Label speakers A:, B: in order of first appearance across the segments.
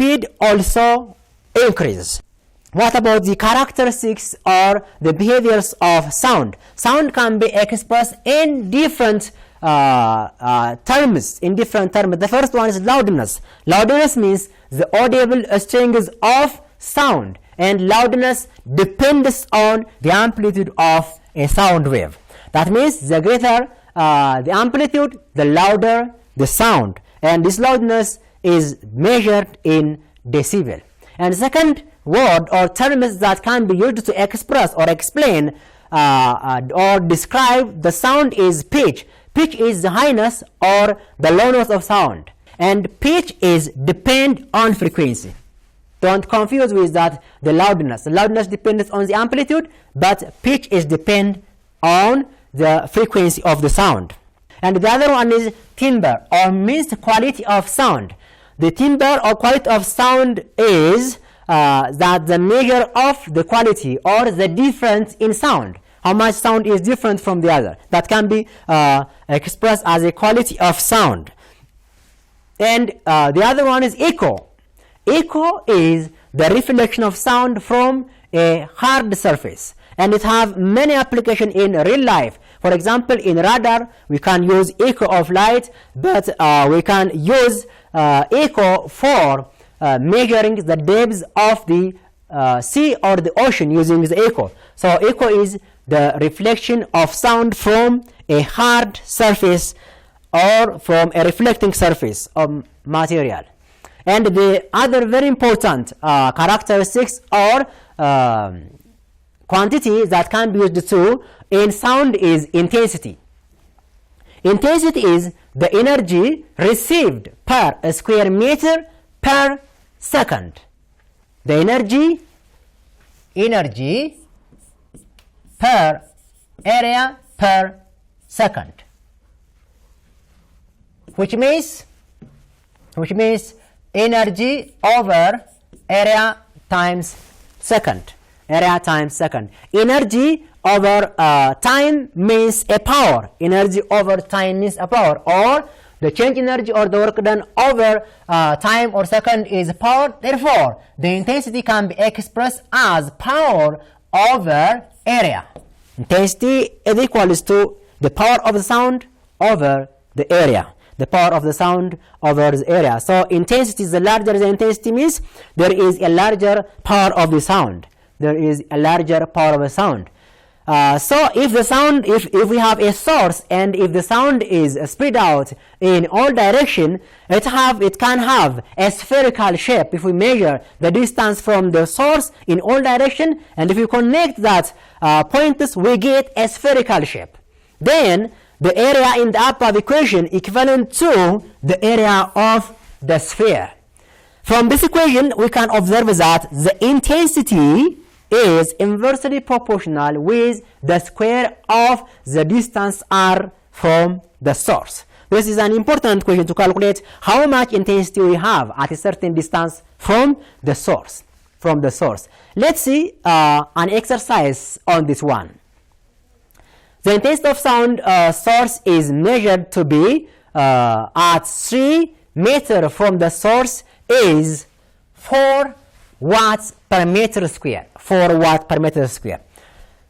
A: speed also increases. What about the characteristics or the behaviors of sound? Sound can be expressed in different terms. The first one is loudness. Loudness means the audible strings of sound, and loudness depends on the amplitude of a sound wave. That means the greater the amplitude, the louder the sound, and this loudness is measured in decibel. And second word or terms that can be used to express or explain or describe the sound is pitch. Pitch is the highness or the lowness of sound, and pitch is depend on frequency. Don't confuse with that the loudness. The loudness depends on the amplitude, but pitch is depend on the frequency of the sound. And the other one is timbre, or means quality of sound. The timbre or quality of sound is that the measure of the quality or the difference in sound. How much sound is different from the other. That can be expressed as a quality of sound. And the other one is echo. Echo is the reflection of sound from a hard surface, and it have many applications in real life. For example, in radar we can use echo of light, but we can use echo for measuring the depths of the sea or the ocean using the echo. So echo is the reflection of sound from a hard surface or from a reflecting surface of material. And the other very important characteristics or quantity that can be used to in sound is intensity. Intensity is the energy received per square meter per second. The energy per area per second, which means energy over area times second. Energy over time means a power. Energy over time means a power, or the change energy or the work done over time or second is power. Therefore, the intensity can be expressed as power over area. Intensity is equals to the power of the sound over the area. The power of the sound over the area. So intensity is the larger the intensity means there is a larger power of the sound. There is a larger power of the sound. So if the sound, if we have a source and if the sound is spread out in all direction, it can have a spherical shape if we measure the distance from the source in all direction, and if we connect that points, we get a spherical shape. Then the area in the above equation equivalent to the area of the sphere. From this equation we can observe that the intensity is inversely proportional with the square of the distance r from the source. This is an important question to calculate how much intensity we have at a certain distance from the source. Let's see an exercise on this one. The intensity of sound source is measured to be at 3 meters from the source is 4 watts per meter square. 4 watts per meter square.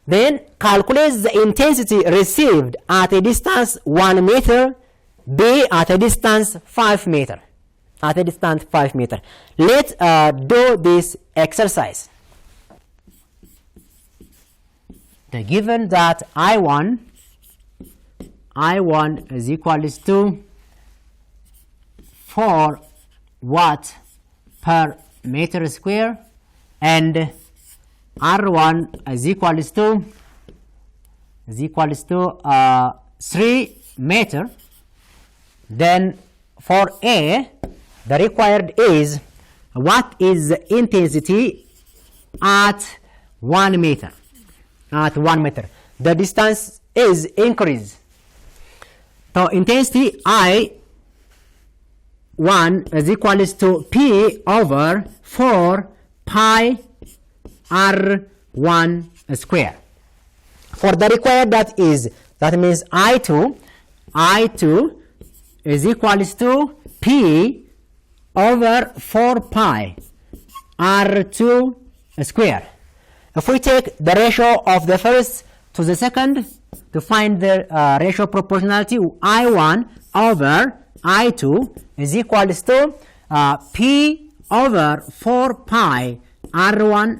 A: Then calculate the intensity received at a distance 1 meter, B at a distance 5 meter. Let's do this exercise. Given that I1 is equals to 4 watt per meter square and R1 is equals to 3 meter, then for A the required is what is the intensity at 1 meter. The distance is increased. So intensity I1 is equals to P over 4 pi R1 square. For the required that means I2 is equals to P over 4 pi r2 square. If we take the ratio of the first to the second to find the ratio proportionality, I1 over I2 is equals to P over 4 pi R1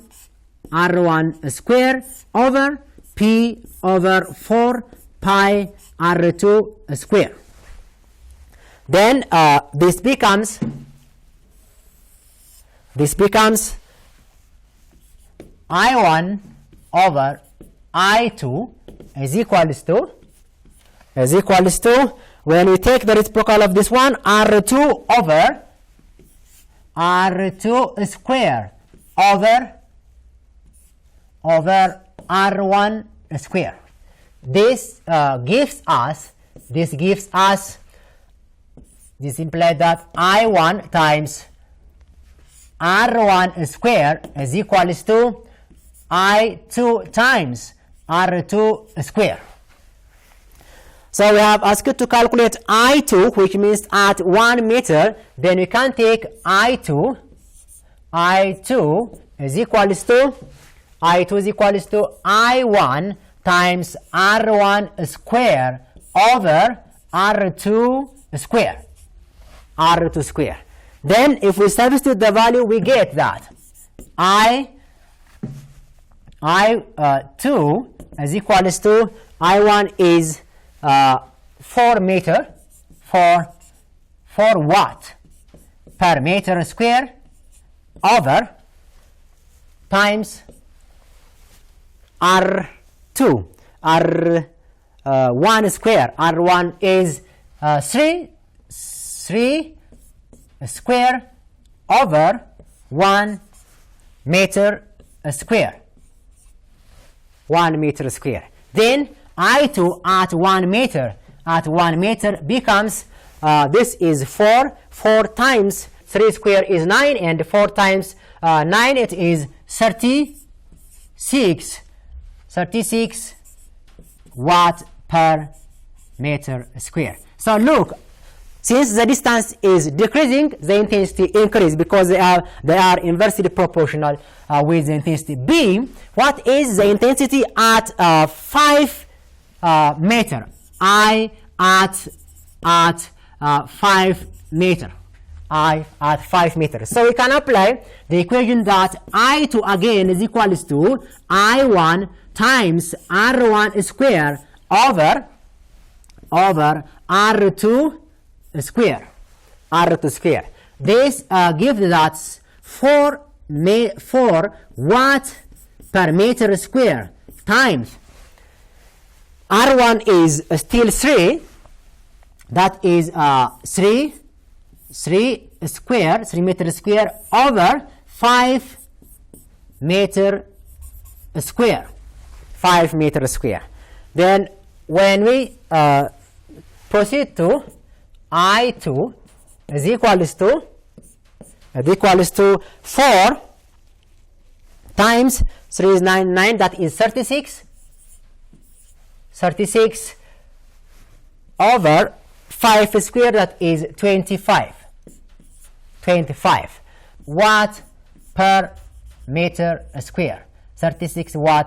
A: square over P over 4 pi R2 square. Then this becomes I1 over I2 is equals to when we take the reciprocal of this one, R2 over R2 square over R1 square. This implies that I1 times R1 square is equals to I2 times R2 square. So we have asked to calculate I2, which means at 1 meter. Then we can take I2 is equals to I1 times R1 square over R2 square. Then if we substitute the value, we get that I2 is equals to I1 is 4 watt per meter square over times R2 R1 square. R1 is 3 square over 1 meter square. 1 meter square. Then I2 at 1 meter becomes this is 4 times 3 square is 9, and 4 times 9 it is 36 watt per meter square. So look, since the distance is decreasing, the intensity increases because they are inversely proportional with the intensity. B, what is the intensity at 5 meter? I at 5 meter. I at 5 meters. So we can apply the equation that I2 again is equals to I1 times R1 square over R2 square. This gives us 4 watt per meter square times R1 is still 3, that is 3 meter square over 5 meter square. Then when we proceed to I2 is equals to 4 times 3 is 9, that is 36 over 5 square, that is 25 watt per meter square. 36 watt